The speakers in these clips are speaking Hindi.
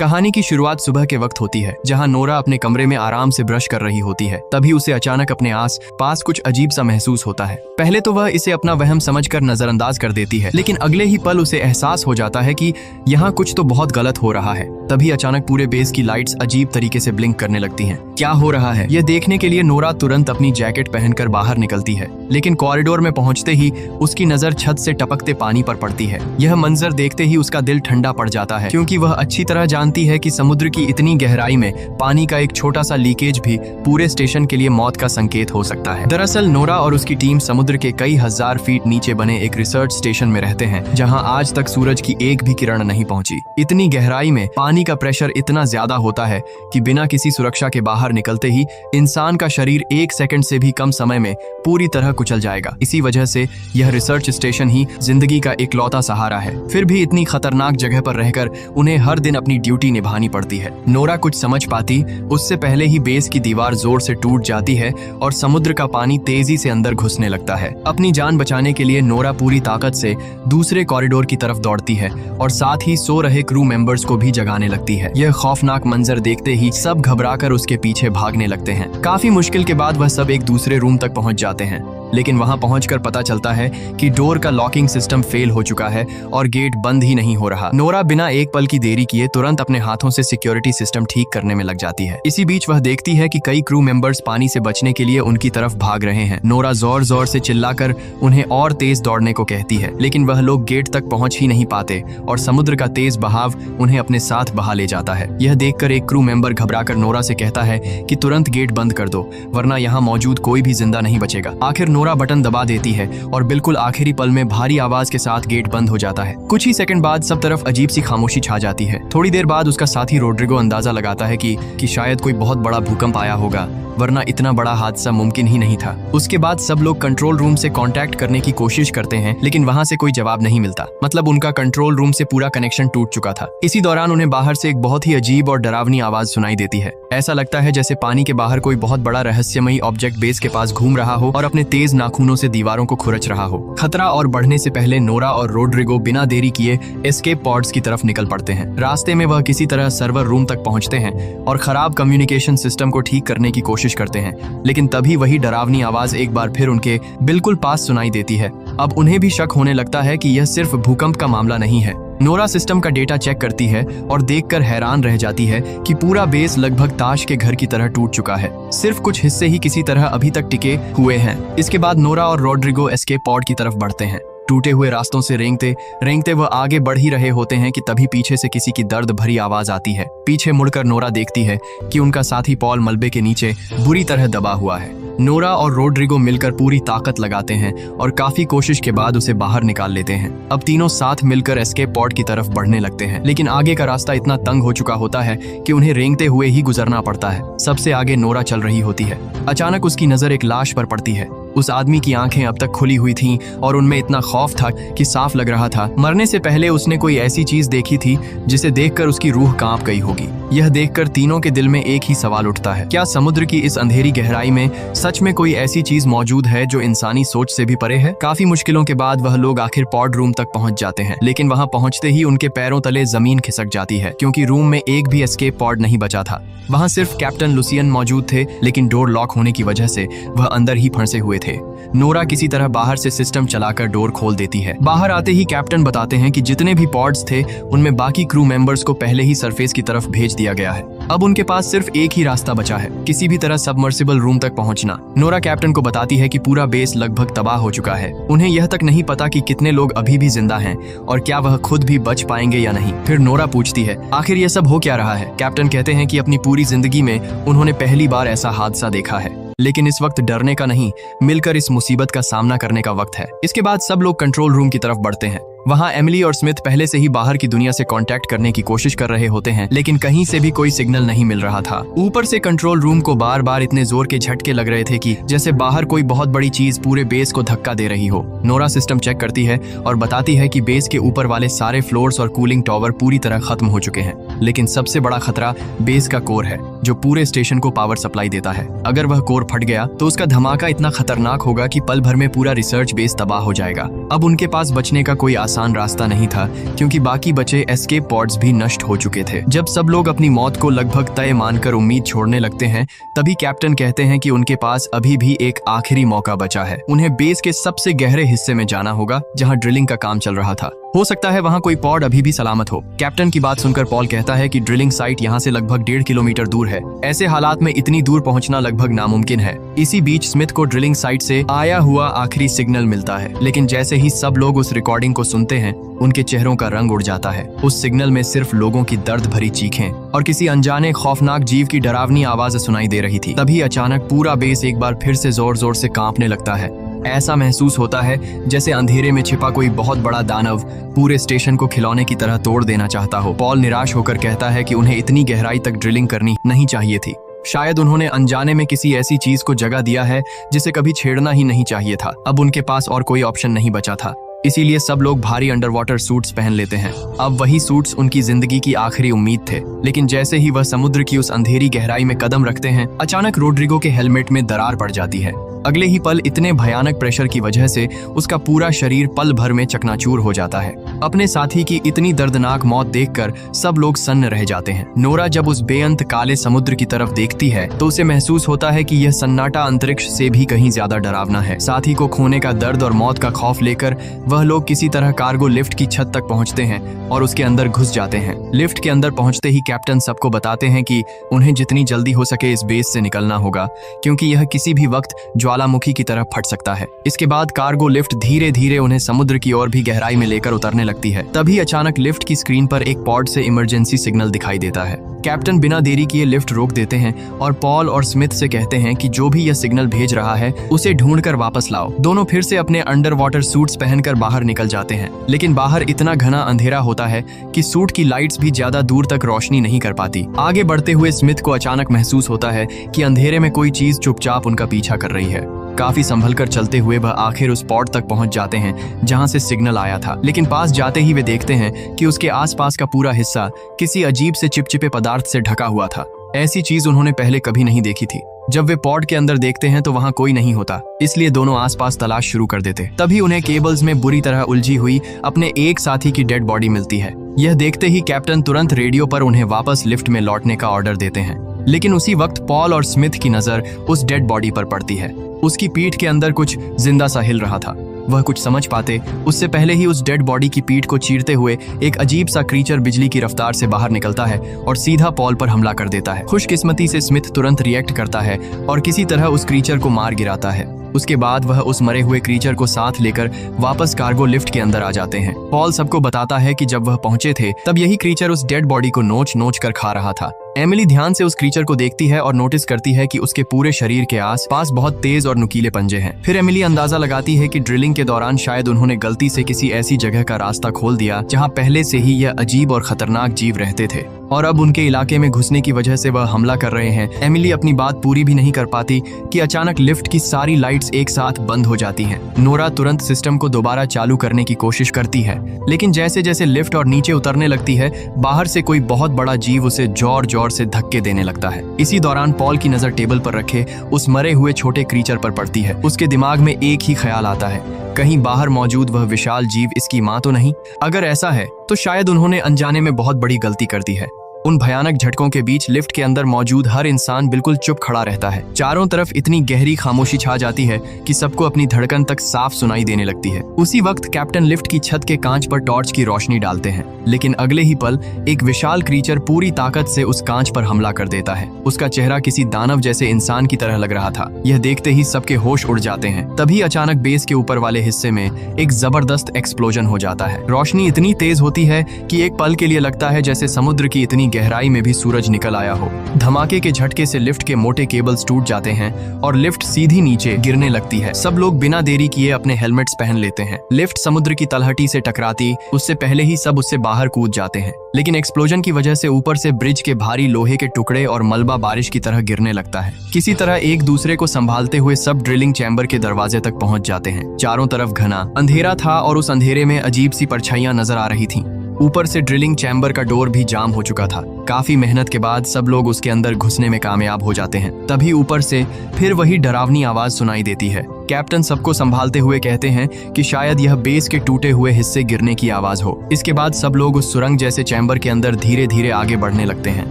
कहानी की शुरुआत सुबह के वक्त होती है, जहां नोरा अपने कमरे में आराम से ब्रश कर रही होती है। तभी उसे अचानक अपने आस पास कुछ अजीब सा महसूस होता है। पहले तो वह इसे अपना वहम समझकर नजरअंदाज कर देती है, लेकिन अगले ही पल उसे एहसास हो जाता है कि यहाँ कुछ तो बहुत गलत हो रहा है। तभी अचानक पूरे बेस की लाइट्स अजीब तरीके से ब्लिंक करने लगती हैं। क्या हो रहा है यह देखने के लिए नोरा तुरंत अपनी जैकेट पहनकर बाहर निकलती है, लेकिन कॉरिडोर में पहुंचते ही उसकी नजर छत से टपकते पानी पर पड़ती है। यह मंजर देखते ही उसका दिल ठंडा पड़ जाता है, क्योंकि वह अच्छी तरह जानती है कि समुद्र की इतनी गहराई में पानी का एक छोटा सा लीकेज भी पूरे स्टेशन के लिए मौत का संकेत हो सकता है। दरअसल नोरा और उसकी टीम समुद्र के कई हजार फीट नीचे बने एक रिसर्च स्टेशन में रहते हैं, जहां आज तक सूरज की एक भी किरण नहीं पहुंची। इतनी गहराई में पानी का प्रेशर इतना ज्यादा होता है कि बिना किसी सुरक्षा के बाहर निकलते ही इंसान का शरीर 1 सेकंड से भी कम समय में पूरी तरह कुचल जाएगा। इसी वजह से यह रिसर्च स्टेशन ही जिंदगी का इकलौता सहारा है। फिर भी इतनी खतरनाक जगह पर रहकर उन्हें हर दिन अपनी ड्यूटी निभानी पड़ती है। नोरा कुछ समझ पाती उससे पहले ही बेस की दीवार जोर से टूट जाती है और समुद्र का पानी तेजी से अंदर घुसने लगता है। अपनी जान बचाने के लिए नोरा पूरी ताकत से दूसरे कॉरिडोर की तरफ दौड़ती है और साथ ही सो रहे क्रू मेंबर्स को भी जगाने लगती है। यह खौफनाक मंजर देखते ही सब घबराकर उसके पीछे भागने लगते हैं। काफी मुश्किल के बाद वह सब एक दूसरे रूम तक पहुंच जाते हैं, लेकिन वहां पहुंचकर पता चलता है कि डोर का लॉकिंग सिस्टम फेल हो चुका है और गेट बंद ही नहीं हो रहा। नोरा बिना एक पल की देरी किए तुरंत अपने हाथों से सिक्योरिटी सिस्टम ठीक करने में लग जाती है। इसी बीच वह देखती है कि कई क्रू मेंबर्स पानी से बचने के लिए उनकी तरफ भाग रहे हैं। नोरा जोर जोर से चिल्लाकर उन्हें और तेज दौड़ने को कहती है, लेकिन वह लोग गेट तक पहुंच ही नहीं पाते और समुद्र का तेज बहाव उन्हें अपने साथ बहा ले जाता है। यह देखकर एक क्रू मेंबर घबराकर नोरा से कहता है कि तुरंत गेट बंद कर दो, वरना यहाँ मौजूद कोई भी जिंदा नहीं बचेगा। आखिर नोरा बटन दबा देती है और बिल्कुल आखिरी पल में भारी आवाज के साथ गेट बंद हो जाता है। कुछ ही सेकंड बाद सब तरफ अजीब सी खामोशी छा जाती है। थोड़ी देर बाद उसका साथी रोड्रिगो अंदाजा लगाता है कि शायद कोई बहुत बड़ा भूकंप आया होगा, वरना इतना बड़ा हादसा मुमकिन ही नहीं था। उसके बाद सब लोग कंट्रोल रूम से कांटेक्ट करने की कोशिश करते हैं, लेकिन वहां से कोई जवाब नहीं मिलता। मतलब उनका कंट्रोल रूम से पूरा कनेक्शन टूट चुका था। इसी दौरान उन्हें बाहर से एक बहुत ही अजीब और डरावनी आवाज सुनाई देती है। ऐसा लगता है जैसे पानी के बाहर कोई बहुत बड़ा रहस्यमयी ऑब्जेक्ट बेस के पास घूम रहा हो और अपने तेज नाखूनों से दीवारों को खुरच रहा हो। खतरा और बढ़ने से पहले नोरा और रोड्रिगो बिना देरी किए एस्केप पॉड्स की तरफ निकल पड़ते हैं। रास्ते में वह किसी तरह सर्वर रूम तक पहुंचते हैं और खराब कम्युनिकेशन सिस्टम को ठीक करने की कोशिश करते हैं, लेकिन तभी वही डरावनी आवाज एक बार फिर उनके बिल्कुल पास सुनाई देती है। अब उन्हें भी शक होने लगता है कि यह सिर्फ भूकंप का मामला नहीं है। नोरा सिस्टम का डेटा चेक करती है और देखकर हैरान रह जाती है कि पूरा बेस लगभग ताश के घर की तरह टूट चुका है। सिर्फ कुछ हिस्से ही किसी तरह अभी तक टिके हुए हैं। इसके बाद नोरा और रोड्रिगो एस्केप पॉड की तरफ बढ़ते हैं। टूटे हुए रास्तों से रेंगते रेंगते वह आगे बढ़ ही रहे होते हैं कि तभी पीछे से किसी की दर्द भरी आवाज आती है। पीछे मुड़कर नोरा देखती है कि उनका साथी पॉल मलबे के नीचे बुरी तरह दबा हुआ है। नोरा और रोड्रिगो मिलकर पूरी ताकत लगाते हैं और काफी कोशिश के बाद उसे बाहर निकाल लेते हैं। अब तीनों साथ मिलकर एस्केप पॉड की तरफ बढ़ने लगते हैं, लेकिन आगे का रास्ता इतना तंग हो चुका होता है कि उन्हें रेंगते हुए ही गुजरना पड़ता है। सबसे आगे नोरा चल रही होती है। अचानक उसकी नजर एक लाश पर पड़ती है। उस आदमी की आंखें अब तक खुली हुई थीं और उनमें इतना खौफ था कि साफ लग रहा था मरने से पहले उसने कोई ऐसी चीज देखी थी जिसे देखकर उसकी रूह कांप गई होगी। यह देखकर तीनों के दिल में एक ही सवाल उठता है, क्या समुद्र की इस अंधेरी गहराई में सच में कोई ऐसी चीज मौजूद है जो इंसानी सोच से भी परे है? काफी मुश्किलों के बाद वह लोग आखिर पॉड रूम तक पहुंच जाते हैं, लेकिन वहां पहुंचते ही उनके पैरों तले जमीन खिसक जाती है, क्योंकि रूम में एक भी एस्केप पॉड नहीं बचा था। वहां सिर्फ कैप्टन लुसियन मौजूद थे, लेकिन डोर लॉक होने की वजह से वह अंदर ही फंसे हुए थे। नोरा किसी तरह बाहर से सिस्टम चलाकर डोर खोल देती है। बाहर आते ही कैप्टन बताते हैं कि जितने भी पॉड्स थे उनमें बाकी क्रू मेंबर्स को पहले ही सरफेस की तरफ भेज दिया गया है। अब उनके पास सिर्फ एक ही रास्ता बचा है, किसी भी तरह सबमर्सिबल रूम तक पहुंचना। नोरा कैप्टन को बताती है कि पूरा बेस लगभग तबाह हो चुका है। उन्हें यह तक नहीं पता कि कितने लोग अभी भी जिंदा हैं और क्या वह खुद भी बच पाएंगे या नहीं। फिर नोरा पूछती है, आखिर यह सब हो क्या रहा है? कैप्टन कहते हैं कि अपनी पूरी जिंदगी में उन्होंने पहली बार ऐसा हादसा देखा है, लेकिन इस वक्त डरने का नहीं, मिलकर इस मुसीबत का सामना करने का वक्त है। इसके बाद सब लोग कंट्रोल रूम की तरफ बढ़ते हैं। वहां एमिली और स्मिथ पहले से ही बाहर की दुनिया से कांटेक्ट करने की कोशिश कर रहे होते हैं, लेकिन कहीं से भी कोई सिग्नल नहीं मिल रहा था। ऊपर से कंट्रोल रूम को बार बार इतने जोर के झटके लग रहे थे कि जैसे बाहर कोई बहुत बड़ी चीज पूरे बेस को धक्का दे रही हो। नोरा सिस्टम चेक करती है और बताती है कि बेस के ऊपर वाले सारे फ्लोर्स और कूलिंग टावर पूरी तरह खत्म हो चुके हैं, लेकिन सबसे बड़ा खतरा बेस का कोर है, जो पूरे स्टेशन को पावर सप्लाई देता है। अगर वह कोर फट गया तो उसका धमाका इतना खतरनाक होगा कि पल भर में पूरा रिसर्च बेस तबाह हो जाएगा। अब उनके पास बचने का कोई आसान रास्ता नहीं था, क्योंकि बाकी बचे एस्केप पॉड्स भी नष्ट हो चुके थे। जब सब लोग अपनी मौत को लगभग तय मानकर उम्मीद छोड़ने लगते हैं, तभी कैप्टन कहते हैं कि उनके पास अभी भी एक आखिरी मौका बचा है। उन्हें बेस के सबसे गहरे हिस्से में जाना होगा, जहां ड्रिलिंग का काम चल रहा था। हो सकता है वहां कोई पॉड अभी भी सलामत हो। कैप्टन की बात सुनकर पॉल कहता है कि ड्रिलिंग साइट यहां से लगभग 1.5 किलोमीटर दूर है। ऐसे हालात में इतनी दूर पहुंचना लगभग नामुमकिन है। इसी बीच स्मिथ को ड्रिलिंग साइट से आया हुआ आखिरी सिग्नल मिलता है, लेकिन जैसे ही सब लोग उस रिकॉर्डिंग को सुनते हैं, उनके चेहरों का रंग उड़ जाता है। उस सिग्नल में सिर्फ लोगों की दर्द भरी चीखें और किसी अनजाने खौफनाक जीव की डरावनी आवाज सुनाई दे रही थी। तभी अचानक पूरा बेस एक बार फिर से जोर जोर से कांपने लगता है। ऐसा महसूस होता है जैसे अंधेरे में छिपा कोई बहुत बड़ा दानव पूरे स्टेशन को खिलौने की तरह तोड़ देना चाहता हो। पॉल निराश होकर कहता है कि उन्हें इतनी गहराई तक ड्रिलिंग करनी नहीं चाहिए थी। शायद उन्होंने अनजाने में किसी ऐसी चीज को जगह दिया है जिसे कभी छेड़ना ही नहीं चाहिए था। अब उनके पास और कोई ऑप्शन नहीं बचा था, इसीलिए सब लोग भारी अंडर वाटर सूट्स पहन लेते हैं। अब वही सूट्स उनकी जिंदगी की आखिरी उम्मीद थे। लेकिन जैसे ही वह समुद्र की उस अंधेरी गहराई में कदम रखते हैं, अचानक रोड्रिगो के हेलमेट में दरार पड़ जाती है। अगले ही पल इतने भयानक प्रेशर की वजह से उसका पूरा शरीर पल भर में चकनाचूर हो जाता है। अपने साथी की इतनी दर्दनाक मौत देखकर सब लोग सन्न रह जाते हैं। नोरा जब उस बेअंत काले समुद्र की तरफ देखती है तो उसे महसूस होता है कि यह सन्नाटा अंतरिक्ष से भी कहीं ज्यादा डरावना है। साथी को खोने का दर्द और मौत का खौफ लेकर वह लोग किसी तरह कार्गो लिफ्ट की छत तक पहुंचते हैं और उसके अंदर घुस जाते हैं। लिफ्ट के अंदर पहुंचते ही कैप्टन सबको बताते हैं कि उन्हें जितनी जल्दी हो सके इस बेस से निकलना होगा, क्योंकि यह किसी भी वक्त ज्वालामुखी की तरह फट सकता है। इसके बाद कार्गो लिफ्ट धीरे धीरे उन्हें समुद्र की ओर भी गहराई में लेकर उतरने लगती है। तभी अचानक लिफ्ट की स्क्रीन पर एक पॉड से इमरजेंसी सिग्नल दिखाई देता है। कैप्टन बिना देरी किए लिफ्ट रोक देते हैं और पॉल और स्मिथ से कहते हैं कि जो भी यह सिग्नल भेज रहा है उसे ढूंढकर वापस लाओ। दोनों फिर से अपने अंडर वाटर सूट्स पहनकर बाहर निकल जाते हैं, लेकिन बाहर इतना घना अंधेरा होता है कि सूट की लाइट्स भी ज्यादा दूर तक रोशनी नहीं कर पाती। आगे बढ़ते हुए स्मिथ को अचानक महसूस होता है कि अंधेरे में कोई चीज चुपचाप उनका पीछा कर रही है। काफी संभल कर चलते हुए वह आखिर उस पॉड तक पहुंच जाते हैं जहां से सिग्नल आया था, लेकिन पास जाते ही वे देखते हैं कि उसके आसपास का पूरा हिस्सा किसी अजीब से चिपचिपे पदार्थ से ढका हुआ था। ऐसी चीज उन्होंने पहले कभी नहीं देखी थी। जब वे पॉड के अंदर देखते हैं तो वहां कोई नहीं होता, इसलिए दोनों आसपास तलाश शुरू कर देते। तभी उन्हें केबल्स में बुरी तरह उलझी हुई अपने एक साथी की डेड बॉडी मिलती है। यह देखते ही कैप्टन तुरंत रेडियो पर उन्हें वापस लिफ्ट में लौटने का ऑर्डर देते हैं, लेकिन उसी वक्त पॉल और स्मिथ की नजर उस डेड बॉडी पर पड़ती है। उसकी पीठ के अंदर कुछ जिंदा सा हिल रहा था। वह कुछ समझ पाते उससे पहले ही उस डेड बॉडी की पीठ को चीरते हुए एक अजीब सा क्रीचर बिजली की रफ्तार से बाहर निकलता है और सीधा पॉल पर हमला कर देता है। खुशकिस्मती से स्मिथ तुरंत रिएक्ट करता है और किसी तरह उस क्रीचर को मार गिराता है। उसके बाद वह उस मरे हुए क्रीचर को साथ लेकर वापस कार्गो लिफ्ट के अंदर आ जाते हैं। पॉल सबको बताता है कि जब वह पहुंचे थे तब यही क्रीचर उस डेड बॉडी को नोच नोच कर खा रहा था। एमिली ध्यान से उस क्रीचर को देखती है और नोटिस करती है कि उसके पूरे शरीर के आसपास बहुत तेज और नुकीले पंजे हैं। फिर एमिली अंदाजा लगाती है कि ड्रिलिंग के दौरान शायद उन्होंने गलती से किसी ऐसी जगह का रास्ता खोल दिया जहां पहले से ही यह अजीब और खतरनाक जीव रहते थे और अब उनके इलाके में घुसने की वजह से वह हमला कर रहे हैं। एमिली अपनी बात पूरी भी नहीं कर पाती कि अचानक लिफ्ट की सारी लाइट्स एक साथ बंद हो जाती हैं। नोरा तुरंत सिस्टम को दोबारा चालू करने की कोशिश करती है, लेकिन जैसे जैसे लिफ्ट और नीचे उतरने लगती है, बाहर से कोई बहुत बड़ा जीव उसे जोर जोर से धक्के देने लगता है। इसी दौरान पॉल की नजर टेबल पर रखे उस मरे हुए छोटे क्रीचर पर पड़ती है। उसके दिमाग में एक ही ख्याल आता है, कहीं बाहर मौजूद वह विशाल जीव इसकी मां तो नहीं? अगर ऐसा है तो शायद उन्होंने अनजाने में बहुत बड़ी गलती कर दी है। उन भयानक झटकों के बीच लिफ्ट के अंदर मौजूद हर इंसान बिल्कुल चुप खड़ा रहता है। चारों तरफ इतनी गहरी खामोशी छा जाती है कि सबको अपनी धड़कन तक साफ सुनाई देने लगती है। उसी वक्त कैप्टन लिफ्ट की छत के कांच पर टॉर्च की रोशनी डालते हैं, लेकिन अगले ही पल एक विशाल क्रीचर पूरी ताकत से उस कांच पर हमला कर देता है। उसका चेहरा किसी दानव जैसे इंसान की तरह लग रहा था। यह देखते ही सबके होश उड़ जाते हैं। तभी अचानक बेस के ऊपर वाले हिस्से में एक जबरदस्त एक्सप्लोजन हो जाता है। रोशनी इतनी तेज होती है कि एक पल के लिए लगता है जैसे समुद्र की इतनी गहराई में भी सूरज निकल आया हो। धमाके के झटके से लिफ्ट के मोटे केबल्स टूट जाते हैं और लिफ्ट सीधी नीचे गिरने लगती है। सब लोग बिना देरी किए अपने हेलमेट्स पहन लेते हैं। लिफ्ट समुद्र की तलहटी से टकराती उससे पहले ही सब उससे बाहर कूद जाते हैं, लेकिन एक्सप्लोजन की वजह से ऊपर से ब्रिज के भारी लोहे के टुकड़े और मलबा बारिश की तरह गिरने लगता है। किसी तरह एक दूसरे को संभालते हुए सब ड्रिलिंग चैम्बर के दरवाजे तक पहुंच जाते हैं। चारों तरफ घना अंधेरा था और उस अंधेरे में अजीब सी परछाइयां नजर आ रही थीं। ऊपर से ड्रिलिंग चैम्बर का डोर भी जाम हो चुका था। काफी मेहनत के बाद सब लोग उसके अंदर घुसने में कामयाब हो जाते हैं। तभी ऊपर से फिर वही डरावनी आवाज सुनाई देती है। कैप्टन सबको संभालते हुए कहते हैं कि शायद यह बेस के टूटे हुए हिस्से गिरने की आवाज हो। इसके बाद सब लोग उस सुरंग जैसे चैम्बर के अंदर धीरे धीरे आगे बढ़ने लगते हैं।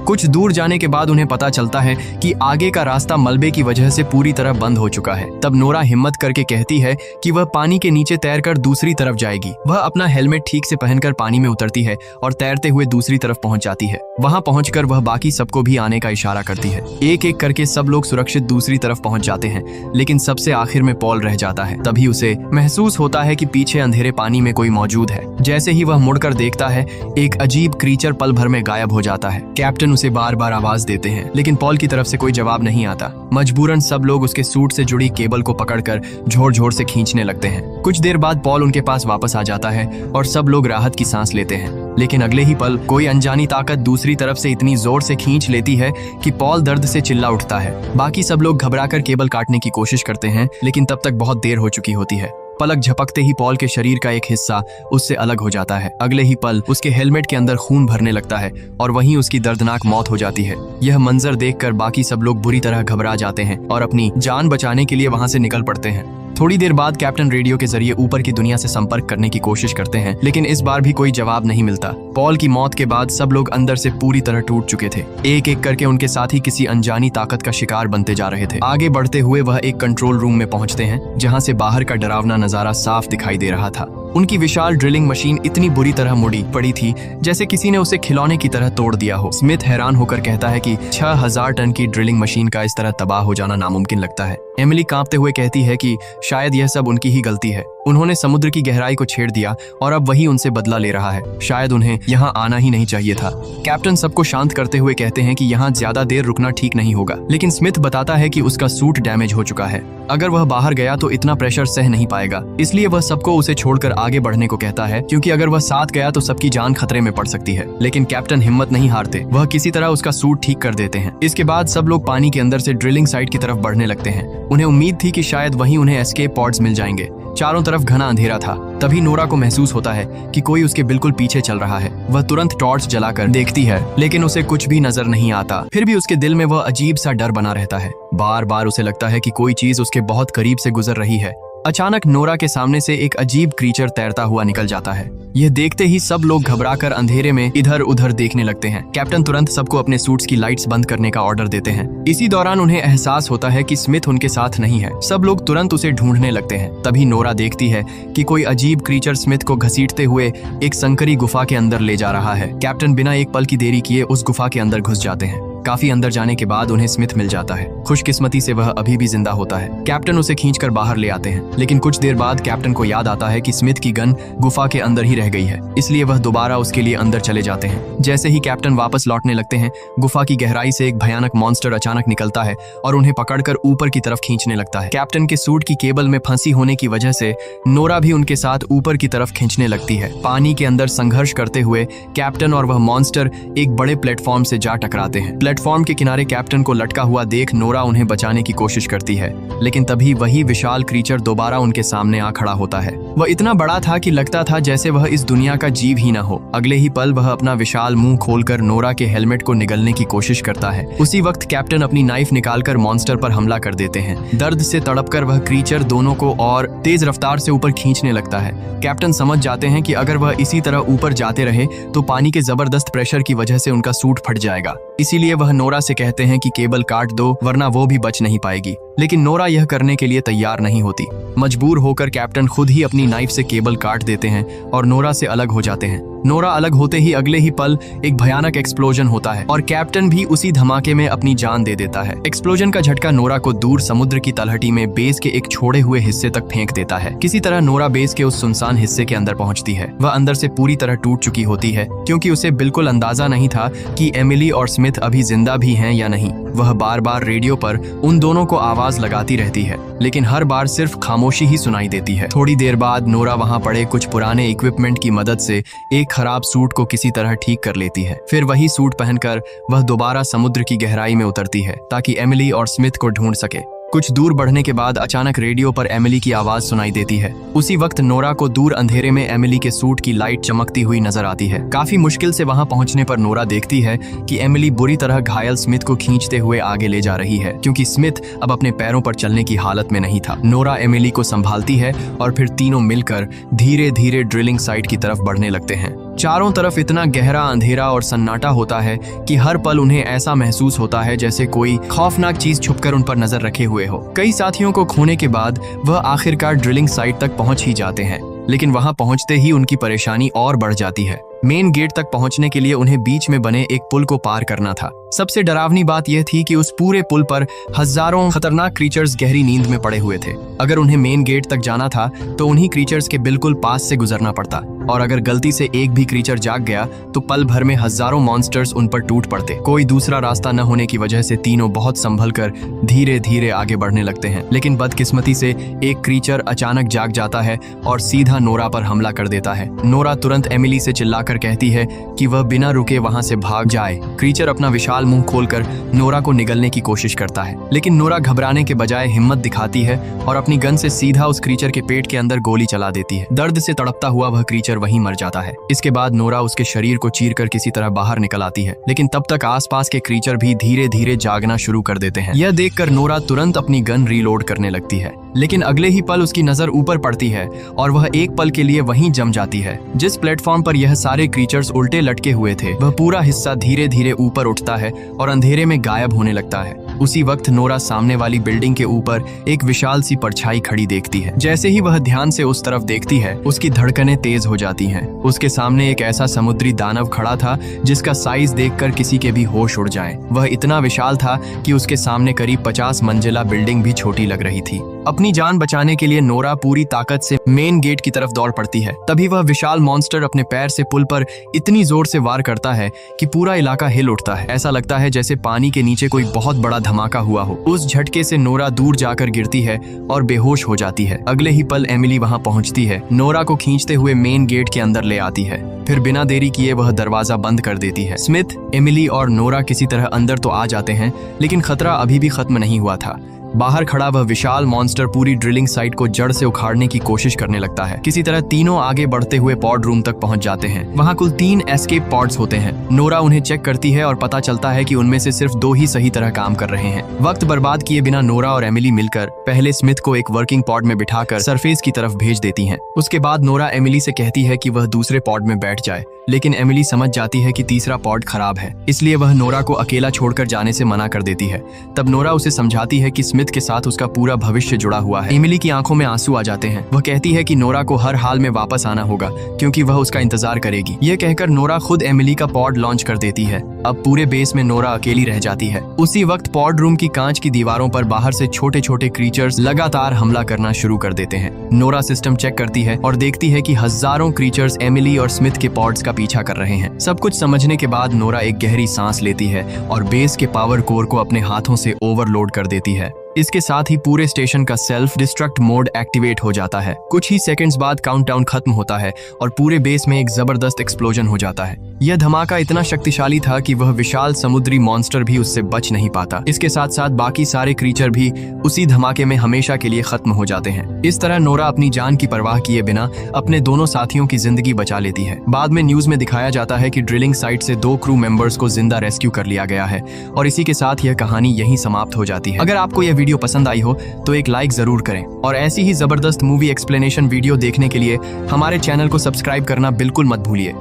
कुछ दूर जाने के बाद उन्हें पता चलता है कि आगे का रास्ता मलबे की वजह से पूरी तरह बंद हो चुका है। तब नोरा हिम्मत करके कहती है कि वह पानी के नीचे तैरकर दूसरी तरफ जाएगी। वह अपना हेलमेट ठीक से पहनकर पानी में उतरती है और तैरते हुए दूसरी तरफ पहुंच जाती है। वहां पहुंचकर वह बाकी सबको भी आने का इशारा करती है। एक एक करके सब लोग सुरक्षित दूसरी तरफ पहुंच जाते हैं, लेकिन सबसे आखिर में पॉल रह जाता है। तभी उसे महसूस होता है कि पीछे अंधेरे पानी में कोई मौजूद है। जैसे ही वह मुड़कर देखता है, एक अजीब क्रीचर पल भर में गायब हो जाता है। कैप्टन उसे बार बार आवाज देते हैं, लेकिन पॉल की तरफ से कोई जवाब नहीं आता। मजबूरन सब लोग उसके सूट से जुड़ी केबल को पकड़कर जोर जोर से खींचने लगते हैं। कुछ देर बाद पॉल उनके पास वापस आ जाता है और सब लोग राहत की सांस लेते हैं। लेकिन अगले ही पल कोई अनजानी ताकत दूसरी तरफ से इतनी जोर से खींच लेती है कि पॉल दर्द से चिल्ला उठता है। बाकी सब लोग घबराकर केबल काटने की कोशिश करते हैं, लेकिन तब तक बहुत देर हो चुकी होती है। पलक झपकते ही पॉल के शरीर का एक हिस्सा उससे अलग हो जाता है। अगले ही पल उसके हेलमेट के अंदर खून भरने लगता है और वहीं उसकी दर्दनाक मौत हो जाती है। यह मंजर देखकर बाकी सब लोग बुरी तरह घबरा जाते हैं और अपनी जान बचाने के लिए वहां से निकल पड़ते हैं। थोड़ी देर बाद कैप्टन रेडियो के जरिए ऊपर की दुनिया से संपर्क करने की कोशिश करते हैं, लेकिन इस बार भी कोई जवाब नहीं मिलता। पॉल की मौत के बाद सब लोग अंदर से पूरी तरह टूट चुके थे। एक एक करके उनके साथी किसी अनजानी ताकत का शिकार बनते जा रहे थे। आगे बढ़ते हुए वह एक कंट्रोल रूम में पहुंचते हैं, जहां से बाहर का डरावना नजारा साफ दिखाई दे रहा था। उनकी विशाल ड्रिलिंग मशीन इतनी बुरी तरह मुड़ी पड़ी थी जैसे किसी ने उसे खिलौने की तरह तोड़ दिया हो। स्मिथ हैरान होकर कहता है कि 6000 टन की ड्रिलिंग मशीन का इस तरह तबाह हो जाना नामुमकिन लगता है। एमिली कांपते हुए कहती है कि शायद यह सब उनकी ही गलती है। उन्होंने समुद्र की गहराई को छेड़ दिया और अब वही उनसे बदला ले रहा है। शायद उन्हें यहाँ आना ही नहीं चाहिए था। कैप्टन सबको शांत करते हुए कहते हैं कि यहाँ ज्यादा देर रुकना ठीक नहीं होगा, लेकिन स्मिथ बताता है कि उसका सूट डैमेज हो चुका है। अगर वह बाहर गया तो इतना प्रेशर सह नहीं पाएगा, इसलिए वह सबको उसे छोड़कर आगे बढ़ने को कहता है, क्योंकि अगर वह साथ गया तो सबकी जान खतरे में पड़ सकती है। लेकिन कैप्टन हिम्मत नहीं हारते, वह किसी तरह उसका सूट ठीक कर देते हैं। इसके बाद सब लोग पानी के अंदर से ड्रिलिंग साइट की तरफ बढ़ने लगते हैं। उन्हें उम्मीद थी कि शायद वहीं उन्हें एस्केप पॉड्स मिल जाएंगे। चारों तरफ घना अंधेरा था। तभी नोरा को महसूस होता है कि कोई उसके बिल्कुल पीछे चल रहा है। वह तुरंत टॉर्च जलाकर देखती है, लेकिन उसे कुछ भी नजर नहीं आता। फिर भी उसके दिल में वह अजीब सा डर बना रहता है। बार बार उसे लगता है कि कोई चीज उसके बहुत करीब से गुजर रही है। अचानक नोरा के सामने से एक अजीब क्रीचर तैरता हुआ निकल जाता है। यह देखते ही सब लोग घबराकर अंधेरे में इधर उधर देखने लगते हैं। कैप्टन तुरंत सबको अपने सूट्स की लाइट्स बंद करने का ऑर्डर देते हैं। इसी दौरान उन्हें एहसास होता है कि स्मिथ उनके साथ नहीं है। सब लोग तुरंत उसे ढूंढने लगते हैं। तभी नोरा देखती है कि कोई अजीब क्रीचर स्मिथ को घसीटते हुए एक संकरी गुफा के अंदर ले जा रहा है। कैप्टन बिना एक पल की देरी किए उस गुफा के अंदर घुस जाते हैं। काफी अंदर जाने के बाद उन्हें स्मिथ मिल जाता है। खुशकिस्मती से वह अभी भी जिंदा होता है। कैप्टन उसे खींचकर बाहर ले आते हैं, लेकिन कुछ देर बाद कैप्टन को याद आता है कि स्मिथ की गन गुफा के अंदर ही रह गई है, इसलिए वह दोबारा उसके लिए अंदर चले जाते हैं। जैसे ही कैप्टन वापस लौटने लगते हैं, गुफा की गहराई से एक भयानक मॉन्स्टर अचानक निकलता है और उन्हें पकड़कर ऊपर की तरफ खींचने लगता है। कैप्टन के सूट की केबल में फंसी होने की वजह से नोरा भी उनके साथ ऊपर की तरफ खींचने लगती है। पानी के अंदर संघर्ष करते हुए कैप्टन और वह मॉन्स्टर एक बड़े प्लेटफॉर्म से जा टकराते हैं। प्लेटफॉर्म के किनारे कैप्टन को लटका हुआ देख नोरा उन्हें बचाने की कोशिश करती है, लेकिन तभी वही विशाल क्रीचर दोबारा उनके सामने आ खड़ा होता है। वह इतना बड़ा था कि लगता था जैसे वह इस दुनिया का जीव ही न हो। अगले ही पल वह अपना विशाल मुंह खोलकर नोरा के हेलमेट को निगलने की कोशिश करता है। उसी वक्त कैप्टन अपनी नाइफ निकालकर मॉन्स्टर पर हमला कर देते हैं। दर्द से तड़पकर वह क्रीचर दोनों को और तेज रफ्तार से ऊपर खींचने लगता है। कैप्टन समझ जाते हैं कि अगर वह इसी तरह ऊपर जाते रहे तो पानी के जबरदस्त प्रेशर की वजह से उनका सूट फट जाएगा। इसीलिए वह नोरा से कहते हैं कि केबल काट दो, वरना वो भी बच नहीं पाएगी। लेकिन नोरा यह करने के लिए तैयार नहीं होती। मजबूर होकर कैप्टन खुद ही अपनी नाइफ से केबल काट देते हैं और नोरा से अलग हो जाते हैं। नोरा अलग होते ही अगले ही पल एक भयानक एक्सप्लोजन होता है और कैप्टन भी उसी धमाके में अपनी जान दे देता है। एक्सप्लोजन का झटका नोरा को दूर समुद्र की तलहटी में बेस के एक छोड़े हुए हिस्से तक फेंक देता है। किसी तरह नोरा बेस के उस सुनसान हिस्से के अंदर पहुंचती है। वह अंदर से पूरी तरह टूट चुकी होती है, क्योंकि उसे बिल्कुल अंदाजा नहीं था कि एमिली और स्मिथ अभी जिंदा भी हैं या नहीं। वह बार बार रेडियो पर उन दोनों को आवाज लगाती रहती है, लेकिन हर बार सिर्फ खामोशी ही सुनाई देती है। थोड़ी देर बाद नोरा वहां पड़े कुछ पुराने इक्विपमेंट की मदद से एक खराब सूट को किसी तरह ठीक कर लेती है। फिर वही सूट पहनकर वह दोबारा समुद्र की गहराई में उतरती है ताकि एमिली और स्मिथ को ढूंढ सके। कुछ दूर बढ़ने के बाद अचानक रेडियो पर एमिली की आवाज सुनाई देती है। उसी वक्त नोरा को दूर अंधेरे में एमिली के सूट की लाइट चमकती हुई नजर आती है। काफी मुश्किल से वहां पहुंचने पर नोरा देखती है कि एमिली बुरी तरह घायल स्मिथ को खींचते हुए आगे ले जा रही है, क्योंकि स्मिथ अब अपने पैरों पर चलने की हालत में नहीं था। नोरा एमिली को संभालती है और फिर तीनों मिलकर धीरे धीरे ड्रिलिंग साइट की तरफ बढ़ने लगते हैं। चारों तरफ इतना गहरा अंधेरा और सन्नाटा होता है कि हर पल उन्हें ऐसा महसूस होता है जैसे कोई खौफनाक चीज छुपकर उन पर नजर रखे हुए हो। कई साथियों को खोने के बाद वह आखिरकार ड्रिलिंग साइट तक पहुंच ही जाते हैं, लेकिन वहां पहुंचते ही उनकी परेशानी और बढ़ जाती है। मेन गेट तक पहुंचने के लिए उन्हें बीच में बने एक पुल को पार करना था। सबसे डरावनी बात यह थी कि उस पूरे पुल पर हजारों खतरनाक क्रीचर्स गहरी नींद में पड़े हुए थे। अगर उन्हें मेन गेट तक जाना था तो उन्हीं क्रीचर्स के बिल्कुल पास से गुजरना पड़ता, और अगर गलती से एक भी क्रीचर जाग गया तो पल भर में हजारों मॉन्स्टर्स उन पर टूट पड़ते। कोई दूसरा रास्ता न होने की वजह से तीनों बहुत संभल कर धीरे धीरे आगे बढ़ने लगते हैं। लेकिन बदकिस्मती से एक क्रीचर अचानक जाग जाता है और सीधा नोरा पर हमला कर देता है। नोरा तुरंत एमिली से चिल्लाकर कहती है कि वह बिना रुके वहां से भाग जाए। क्रीचर अपना विशाल मुंह खोलकर नोरा को निगलने की कोशिश करता है, लेकिन नोरा घबराने के बजाय हिम्मत दिखाती है और अपनी गन से सीधा उस क्रीचर के पेट के अंदर गोली चला देती है। दर्द से तड़पता हुआ वह क्रीचर वहीं मर जाता है। इसके बाद नोरा उसके शरीर को चीरकर किसी तरह बाहर निकल आती है, लेकिन तब तक आसपास के क्रीचर भी धीरे धीरे जागना शुरू कर देते हैं। यह देखकर नोरा तुरंत अपनी गन रीलोड करने लगती है, लेकिन अगले ही पल उसकी नजर ऊपर पड़ती है और वह एक पल के लिए वहीं जम जाती है। जिस प्लेटफॉर्म पर यह सारे क्रीचर्स उल्टे लटके हुए थे, वह पूरा हिस्सा धीरे धीरे ऊपर उठता है और अंधेरे में गायब होने लगता है। उसी वक्त नोरा सामने वाली बिल्डिंग के ऊपर एक विशाल सी परछाई खड़ी देखती है। जैसे ही वह ध्यान से उस तरफ देखती है, उसकी धड़कनें तेज हो जाती हैं। उसके सामने एक ऐसा समुद्री दानव खड़ा था जिसका साइज देखकर किसी के भी होश उड़ जाए। वह इतना विशाल था कि उसके सामने करीब 50 मंजिला बिल्डिंग भी छोटी लग रही थी। अपनी जान बचाने के लिए नोरा पूरी ताकत से मेन गेट की तरफ दौड़ पड़ती है। तभी वह विशाल मॉन्स्टर अपने पैर से पुल पर इतनी जोर से वार करता है कि पूरा इलाका हिल उठता है। ऐसा लगता है जैसे पानी के नीचे कोई बहुत बड़ा धमाका हुआ हो। उस झटके से नोरा दूर जाकर गिरती है और बेहोश हो जाती है। अगले ही पल एमिली वहां पहुंचती है, नोरा को खींचते हुए मेन गेट के अंदर ले आती है। फिर बिना देरी किए वह दरवाजा बंद कर देती है। स्मिथ, एमिली और नोरा किसी तरह अंदर तो आ जाते हैं, लेकिन खतरा अभी भी खत्म नहीं हुआ था। बाहर खड़ा वह विशाल मॉन्स्टर पूरी ड्रिलिंग साइट को जड़ से उखाड़ने की कोशिश करने लगता है। किसी तरह तीनों आगे बढ़ते हुए पॉड रूम तक पहुंच जाते हैं। वहां कुल 3 एस्केप पॉड्स होते हैं। नोरा उन्हें चेक करती है और पता चलता है कि उनमें से सिर्फ 2 ही सही तरह काम कर रहे हैं। वक्त बर्बाद किए बिना नोरा और एमिली मिलकर पहले स्मिथ को एक वर्किंग पॉड में बिठाकर सरफेस की तरफ भेज देती हैं। उसके बाद नोरा एमिली से कहती है कि वह दूसरे पॉड में बैठ जाए, लेकिन एमिली समझ जाती है कि तीसरा पॉड खराब है, इसलिए वह नोरा को अकेला छोड़कर जाने से मना कर देती है। तब नोरा उसे समझाती है कि स्मिथ के साथ उसका पूरा भविष्य जुड़ा हुआ है। एमिली की आंखों में आंसू आ जाते हैं। वह कहती है कि नोरा को हर हाल में वापस आना होगा, क्योंकि वह उसका इंतजार करेगी। यह कहकर नोरा खुद एमिली का पॉड लॉन्च कर देती है। अब पूरे बेस में नोरा अकेली रह जाती है। उसी वक्त पॉड रूम की कांच की दीवारों पर बाहर से छोटे छोटे क्रीचर्स लगातार हमला करना शुरू कर देते हैं। नोरा सिस्टम चेक करती है और देखती है कि हजारों क्रीचर्स एमिली और स्मिथ के पॉड्स का पीछा कर रहे हैं। सब कुछ समझने के बाद नोरा एक गहरी सांस लेती है और बेस के पावर कोर को अपने हाथों से ओवरलोड कर देती है। इसके साथ ही पूरे स्टेशन का सेल्फ डिस्ट्रक्ट मोड एक्टिवेट हो जाता है। कुछ ही सेकंड्स बाद काउंटडाउन खत्म होता है और पूरे बेस में एक जबरदस्त एक्सप्लोजन हो जाता है। यह धमाका इतना शक्तिशाली था कि वह विशाल समुद्री मॉन्स्टर भी उससे बच नहीं पाता। इसके साथ साथ बाकी सारे क्रीचर भी उसी धमाके में हमेशा के लिए खत्म हो जाते हैं। इस तरह नोरा अपनी जान की परवाह किए बिना अपने दोनों साथियों की जिंदगी बचा लेती है। बाद में न्यूज में दिखाया जाता है कि ड्रिलिंग साइट से 2 क्रू मेंबर्स को जिंदा रेस्क्यू कर लिया गया है और इसी के साथ यह कहानी यहीं समाप्त हो जाती है। अगर आपको यह वीडियो पसंद आई हो तो एक लाइक जरूर करें और ऐसी ही जबरदस्त मूवी एक्सप्लेनेशन वीडियो देखने के लिए हमारे चैनल को सब्सक्राइब करना बिल्कुल मत भूलिए।